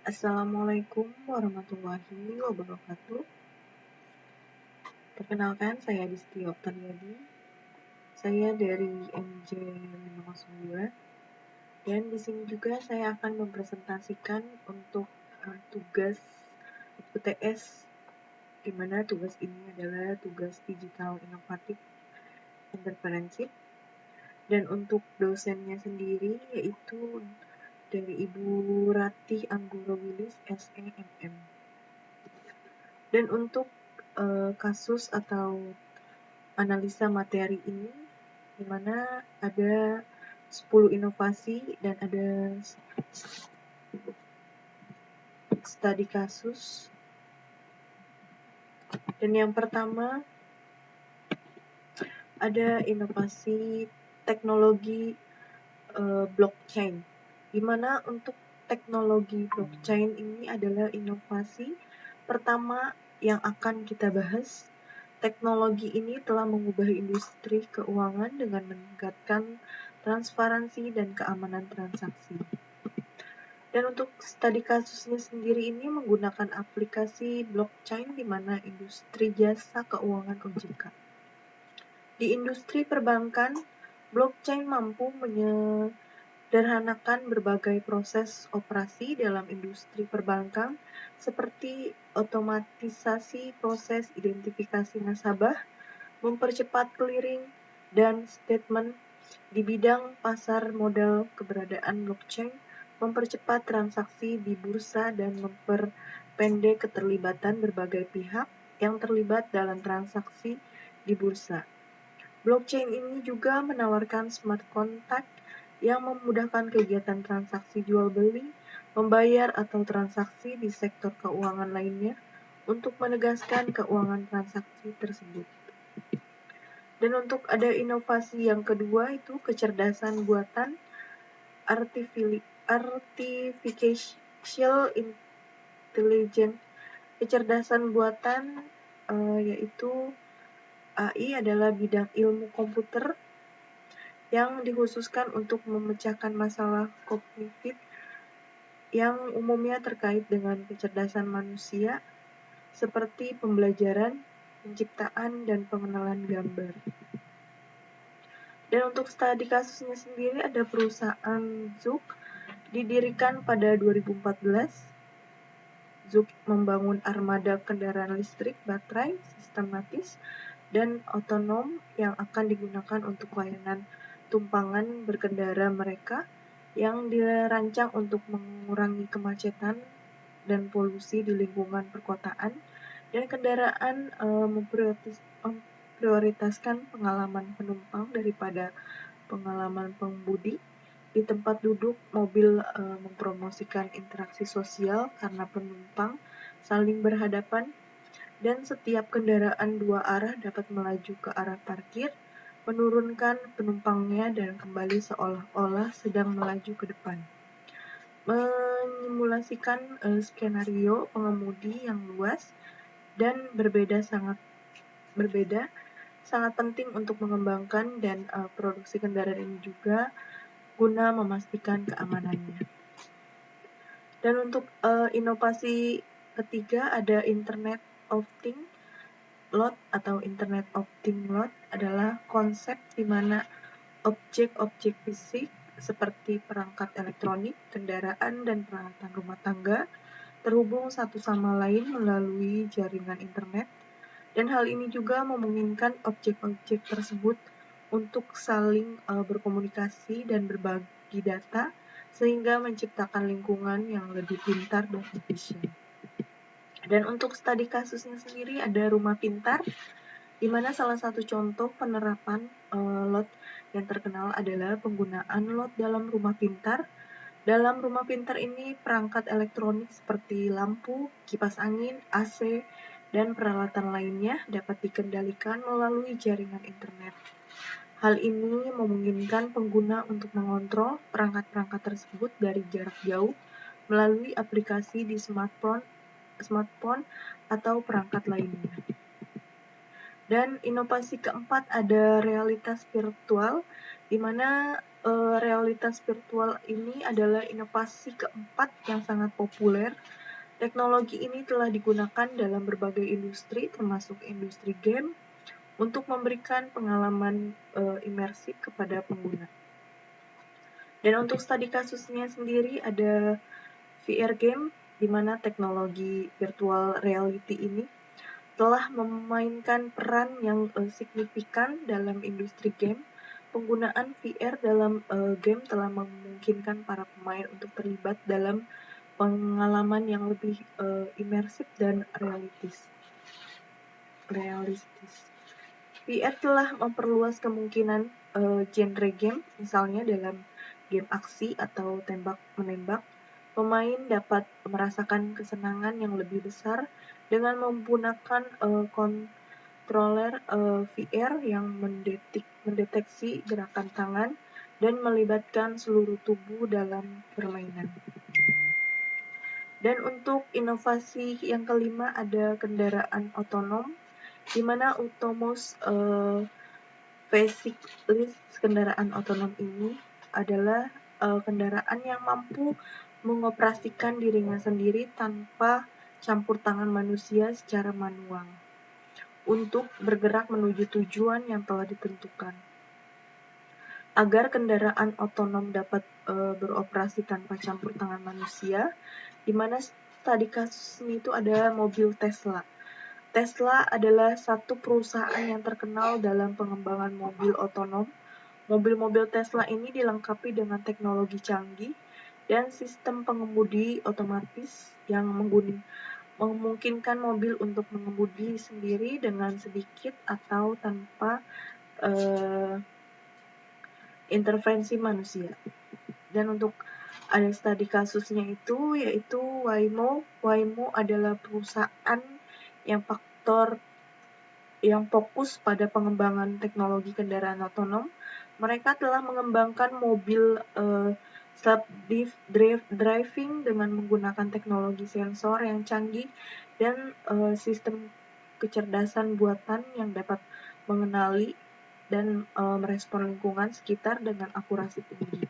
Assalamualaikum warahmatullahi wabarakatuh. Perkenalkan, saya Disti Oktariadi. Saya dari MJ 502. Dan di sini juga saya akan mempresentasikan untuk tugas UTS, di mana tugas ini adalah tugas digital inovatif entrepreneurship. Dan untuk dosennya sendiri yaitu dari Ibu Ratih Anggoro Wilis, SEMM. Dan untuk kasus atau analisa materi ini, di mana ada 10 inovasi dan ada studi kasus. Dan yang pertama ada inovasi teknologi blockchain, di mana untuk teknologi blockchain ini adalah inovasi pertama yang akan kita bahas. Teknologi ini telah mengubah industri keuangan dengan meningkatkan transparansi dan keamanan transaksi. Dan untuk studi kasusnya sendiri ini menggunakan aplikasi blockchain di mana industri jasa keuangan OJK. Di industri perbankan, blockchain mampu menyederhanakan berbagai proses operasi dalam industri perbankan seperti otomatisasi proses identifikasi nasabah, mempercepat clearing dan statement. Di bidang pasar modal, keberadaan blockchain mempercepat transaksi di bursa dan memperpendek keterlibatan berbagai pihak yang terlibat dalam transaksi di bursa. Blockchain ini juga menawarkan smart contract yang memudahkan kegiatan transaksi jual beli, membayar atau transaksi di sektor keuangan lainnya untuk menegaskan keuangan transaksi tersebut. Dan untuk ada inovasi yang kedua itu kecerdasan buatan artificial intelligence. Kecerdasan buatan yaitu AI adalah bidang ilmu komputer yang dikhususkan untuk memecahkan masalah kognitif yang umumnya terkait dengan kecerdasan manusia seperti pembelajaran, penciptaan, dan pengenalan gambar. Dan untuk studi kasusnya sendiri ada perusahaan Zug, didirikan pada 2014. Zug membangun armada kendaraan listrik baterai sistematis dan otonom yang akan digunakan untuk layanan tumpangan berkendara mereka yang dirancang untuk mengurangi kemacetan dan polusi di lingkungan perkotaan, dan kendaraan memprioritaskan pengalaman penumpang daripada pengalaman pengemudi. Di tempat duduk, mobil mempromosikan interaksi sosial karena penumpang saling berhadapan, dan setiap kendaraan dua arah dapat melaju ke arah parkir, menurunkan penumpangnya dan kembali seolah-olah sedang melaju ke depan. Menyimulasikan skenario pengemudi yang luas dan sangat penting untuk mengembangkan dan produksi kendaraan ini juga guna memastikan keamanannya. Dan untuk inovasi ketiga ada Internet of Things Lot atau Internet of Things Lot adalah konsep di mana objek-objek fisik seperti perangkat elektronik, kendaraan, dan peralatan rumah tangga terhubung satu sama lain melalui jaringan internet, dan hal ini juga memungkinkan objek-objek tersebut untuk saling berkomunikasi dan berbagi data sehingga menciptakan lingkungan yang lebih pintar dan efisien. Dan untuk studi kasusnya sendiri ada rumah pintar, di mana salah satu contoh penerapan lot yang terkenal adalah penggunaan lot dalam rumah pintar. Dalam rumah pintar ini, perangkat elektronik seperti lampu, kipas angin, AC, dan peralatan lainnya dapat dikendalikan melalui jaringan internet. Hal ini memungkinkan pengguna untuk mengontrol perangkat-perangkat tersebut dari jarak jauh melalui aplikasi di smartphone atau perangkat lainnya. Dan inovasi keempat ada realitas virtual, di mana realitas virtual ini adalah inovasi keempat yang sangat populer. Teknologi ini telah digunakan dalam berbagai industri, termasuk industri game, untuk memberikan pengalaman imersif kepada pengguna. Dan untuk studi kasusnya sendiri ada VR game, di mana teknologi virtual reality ini telah memainkan peran yang signifikan dalam industri game. Penggunaan VR dalam game telah memungkinkan para pemain untuk terlibat dalam pengalaman yang lebih imersif dan realistis. VR telah memperluas kemungkinan genre game, misalnya dalam game aksi atau tembak-menembak. Pemain dapat merasakan kesenangan yang lebih besar dengan menggunakan controller VR yang mendeteksi gerakan tangan dan melibatkan seluruh tubuh dalam permainan. Dan untuk inovasi yang kelima ada kendaraan otonom, di mana Autonomous Vehicles, kendaraan otonom ini adalah kendaraan yang mampu mengoperasikan dirinya sendiri tanpa campur tangan manusia secara manual untuk bergerak menuju tujuan yang telah ditentukan. Agar kendaraan otonom dapat beroperasi tanpa campur tangan manusia, di mana tadi kasusnya itu ada mobil Tesla. Tesla adalah satu perusahaan yang terkenal dalam pengembangan mobil otonom. Mobil-mobil Tesla ini dilengkapi dengan teknologi canggih dan sistem pengemudi otomatis yang memungkinkan mobil untuk mengemudi sendiri dengan sedikit atau tanpa intervensi manusia. Dan untuk ada studi kasusnya itu yaitu Waymo. Waymo adalah perusahaan yang fokus pada pengembangan teknologi kendaraan otonom. Mereka telah mengembangkan mobil self-driving dengan menggunakan teknologi sensor yang canggih dan sistem kecerdasan buatan yang dapat mengenali dan merespon lingkungan sekitar dengan akurasi tinggi.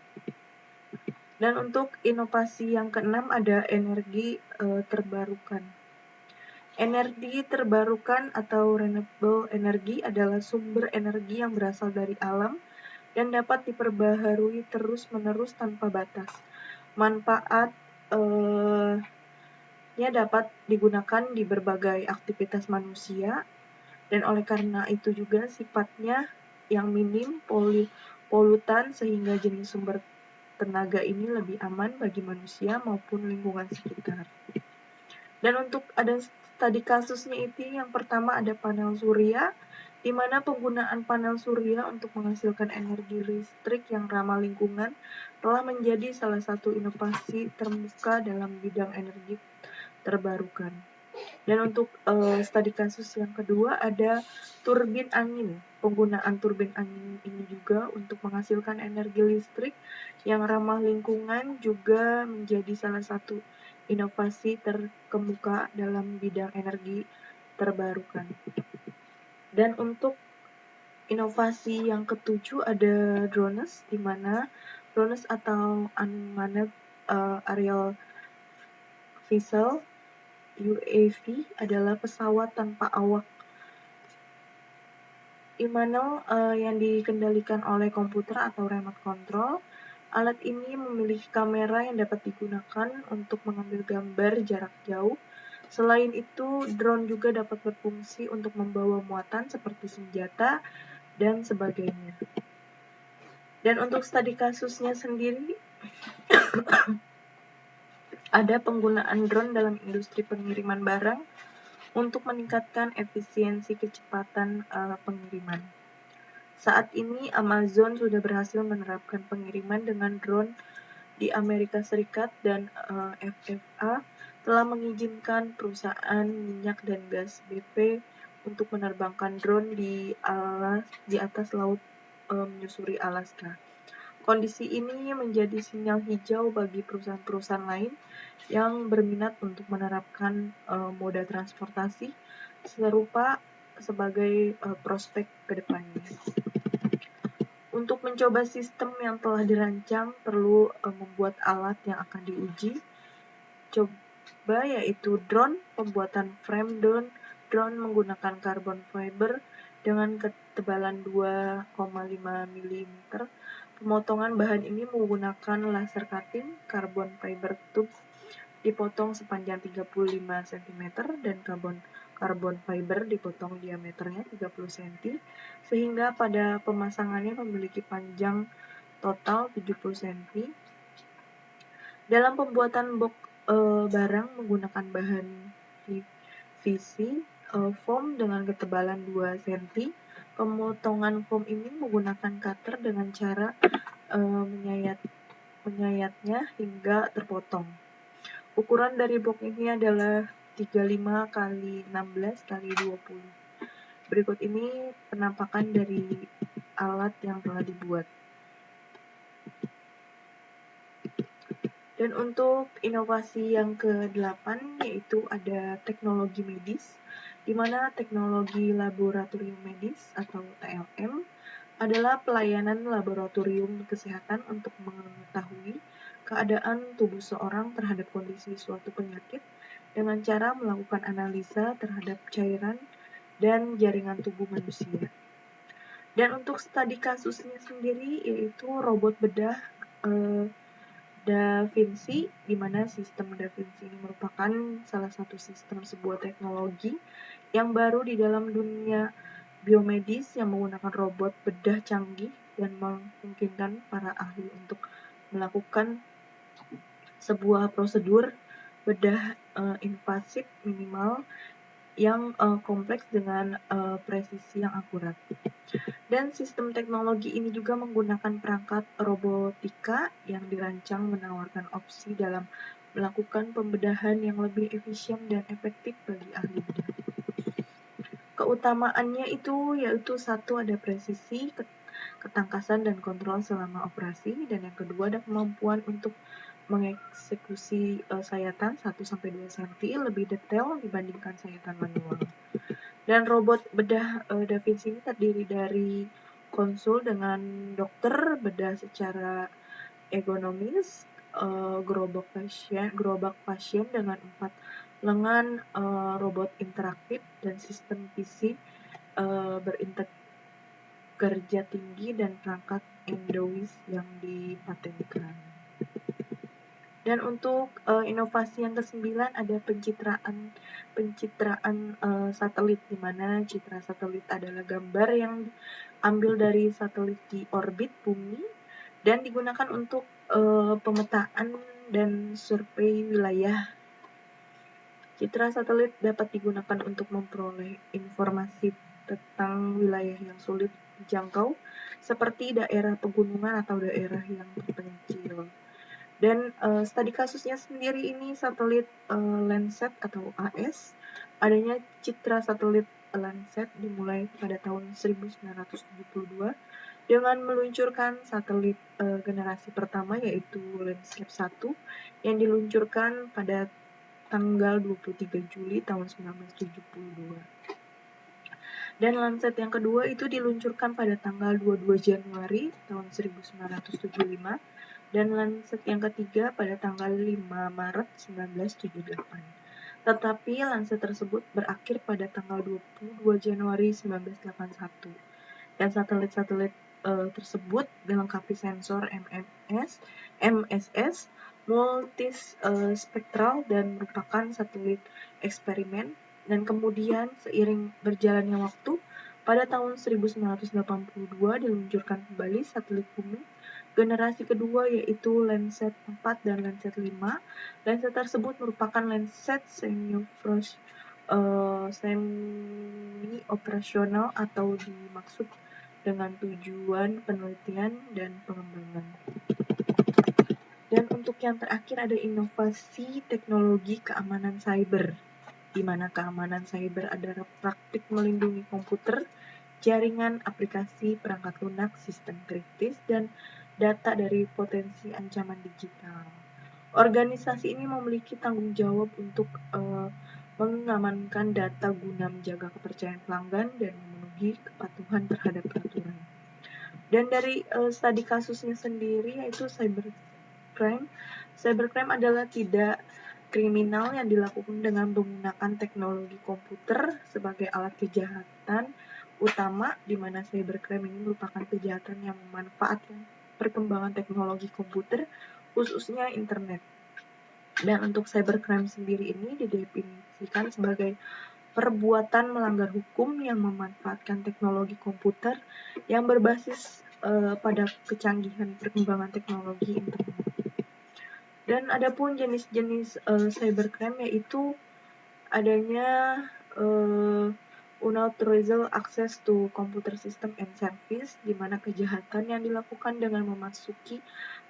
Dan untuk inovasi yang keenam ada energi terbarukan. Energi terbarukan atau renewable energy adalah sumber energi yang berasal dari alam dan dapat diperbaharui terus-menerus tanpa batas. Manfaatnya dapat digunakan di berbagai aktivitas manusia, dan oleh karena itu juga sifatnya yang minim polutan sehingga jenis sumber tenaga ini lebih aman bagi manusia maupun lingkungan sekitar. Dan untuk ada studi kasusnya itu yang pertama ada panel surya, di mana penggunaan panel surya untuk menghasilkan energi listrik yang ramah lingkungan telah menjadi salah satu inovasi terbuka dalam bidang energi terbarukan. Dan untuk studi kasus yang kedua ada turbin angin. Penggunaan turbin angin ini juga untuk menghasilkan energi listrik yang ramah lingkungan juga menjadi salah satu inovasi terkemuka dalam bidang energi terbarukan. Dan untuk inovasi yang ketujuh ada drones, di mana drones atau unmanned aerial vehicle UAV adalah pesawat tanpa awak yang dikendalikan oleh komputer atau remote control. Alat ini memiliki kamera yang dapat digunakan untuk mengambil gambar jarak jauh. Selain itu, drone juga dapat berfungsi untuk membawa muatan seperti senjata dan sebagainya. Dan untuk studi kasusnya sendiri, ada penggunaan drone dalam industri pengiriman barang untuk meningkatkan efisiensi kecepatan pengiriman. Saat ini Amazon sudah berhasil menerapkan pengiriman dengan drone di Amerika Serikat dan FFA telah mengizinkan perusahaan minyak dan gas BP untuk menerbangkan drone di atas laut menyusuri Alaska. Kondisi ini menjadi sinyal hijau bagi perusahaan-perusahaan lain yang berminat untuk menerapkan moda transportasi serupa sebagai prospek ke depannya. Untuk mencoba sistem yang telah dirancang, perlu membuat alat yang akan diuji. Coba yaitu drone, pembuatan frame drone menggunakan carbon fiber dengan ketebalan 2,5 mm. Pemotongan bahan ini menggunakan laser cutting, carbon fiber tubes dipotong sepanjang 35 cm dan karbon fiber dipotong diameternya 30 cm sehingga pada pemasangannya memiliki panjang total 70 cm. Dalam pembuatan box barang menggunakan bahan PVC foam dengan ketebalan 2 cm. Pemotongan foam ini menggunakan cutter dengan cara menyayatnya hingga terpotong. Ukuran dari box ini adalah 35 x 16 x 20. Berikut ini penampakan dari alat yang telah dibuat. Dan untuk inovasi yang ke-8 yaitu ada teknologi medis, di mana teknologi laboratorium medis atau TLM adalah pelayanan laboratorium kesehatan untuk mengetahui keadaan tubuh seorang terhadap kondisi suatu penyakit dengan cara melakukan analisa terhadap cairan dan jaringan tubuh manusia. Dan untuk studi kasusnya sendiri yaitu robot bedah Da Vinci, di mana sistem Da Vinci ini merupakan salah satu sistem sebuah teknologi yang baru di dalam dunia biomedis yang menggunakan robot bedah canggih dan memungkinkan para ahli untuk melakukan sebuah prosedur bedah invasif minimal yang kompleks dengan presisi yang akurat. Dan sistem teknologi ini juga menggunakan perangkat robotika yang dirancang menawarkan opsi dalam melakukan pembedahan yang lebih efisien dan efektif bagi ahli bedah. Keutamaannya itu yaitu satu ada presisi, ketangkasan dan kontrol selama operasi, dan yang kedua ada kemampuan untuk mengeksekusi sayatan 1-2 cm lebih detail dibandingkan sayatan manual. Dan robot bedah Da Vinci ini terdiri dari konsul dengan dokter bedah secara ergonomis, gerobak pasien dengan 4 lengan robot interaktif dan sistem PC berintegrasi tinggi dan perangkat Endowiz yang dipatenkan. Dan untuk inovasi yang ke-9 ada pencitraan satelit, di mana citra satelit adalah gambar yang diambil dari satelit di orbit bumi dan digunakan untuk pemetaan dan survei wilayah. Citra satelit dapat digunakan untuk memperoleh informasi tentang wilayah yang sulit dijangkau seperti daerah pegunungan atau daerah yang terpencil. Dan studi kasusnya sendiri ini satelit Landsat atau AS. Adanya citra satelit Landsat dimulai pada tahun 1972 dengan meluncurkan satelit generasi pertama yaitu Landscape 1 yang diluncurkan pada tanggal 23 Juli tahun 1972. Dan Landsat yang kedua itu diluncurkan pada tanggal 22 Januari tahun 1975 dan Landsat yang ketiga pada tanggal 5 Maret 1978. Tetapi Landsat tersebut berakhir pada tanggal 22 Januari 1981. Dan satelit-satelit tersebut dilengkapi sensor MSS multispektral dan merupakan satelit eksperimen. Dan kemudian seiring berjalannya waktu, pada tahun 1982 diluncurkan kembali satelit bumi generasi kedua yaitu Landsat 4 dan Landsat 5. Landsat tersebut merupakan Landsat semi-operasional atau dimaksud dengan tujuan penelitian dan pengembangan. Dan untuk yang terakhir ada inovasi teknologi keamanan cyber, di mana keamanan cyber adalah praktik melindungi komputer, jaringan, aplikasi, perangkat lunak, sistem kritis, dan data dari potensi ancaman digital. Organisasi ini memiliki tanggung jawab untuk mengamankan data guna menjaga kepercayaan pelanggan dan memenuhi kepatuhan terhadap peraturan. Dan dari studi kasusnya sendiri yaitu cybercrime. Cybercrime adalah tidak kriminal yang dilakukan dengan menggunakan teknologi komputer sebagai alat kejahatan utama, di mana cybercrime ini merupakan kejahatan yang memanfaatkan perkembangan teknologi komputer, khususnya internet. Dan untuk cybercrime sendiri ini didefinisikan sebagai perbuatan melanggar hukum yang memanfaatkan teknologi komputer yang berbasis pada kecanggihan perkembangan teknologi internet. Dan adapun jenis-jenis cybercrime yaitu adanya unauthorized access to computer system and service, di mana kejahatan yang dilakukan dengan memasuki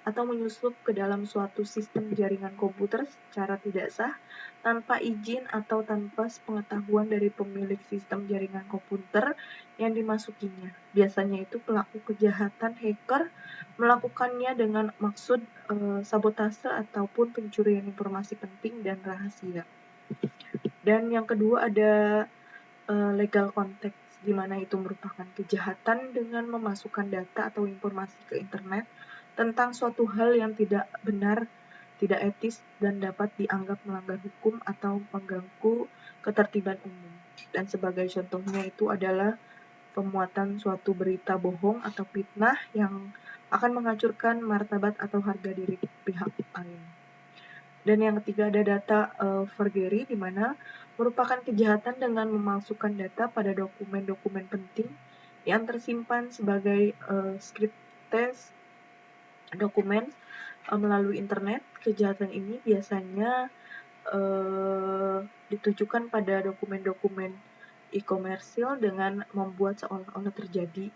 atau menyusup ke dalam suatu sistem jaringan komputer secara tidak sah, tanpa izin atau tanpa sepengetahuan dari pemilik sistem jaringan komputer yang dimasukinya. Biasanya itu pelaku kejahatan hacker melakukannya dengan maksud sabotase ataupun pencurian informasi penting dan rahasia. Dan yang kedua ada legal context, di mana itu merupakan kejahatan dengan memasukkan data atau informasi ke internet tentang suatu hal yang tidak benar, tidak etis, dan dapat dianggap melanggar hukum atau mengganggu ketertiban umum. Dan sebagai contohnya itu adalah pemuatan suatu berita bohong atau fitnah yang akan menghancurkan martabat atau harga diri pihak lain. Dan yang ketiga ada data forgery, di mana merupakan kejahatan dengan memalsukan data pada dokumen-dokumen penting yang tersimpan sebagai scripted dokumen melalui internet. Kejahatan ini biasanya ditujukan pada dokumen-dokumen e-komersil dengan membuat seolah-olah terjadi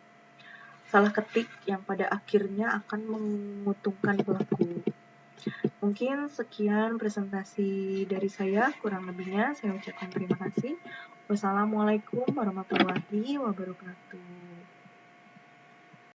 salah ketik yang pada akhirnya akan menguntungkan pelaku. Mungkin sekian presentasi dari saya, kurang lebihnya saya ucapkan terima kasih. Wassalamualaikum warahmatullahi wabarakatuh.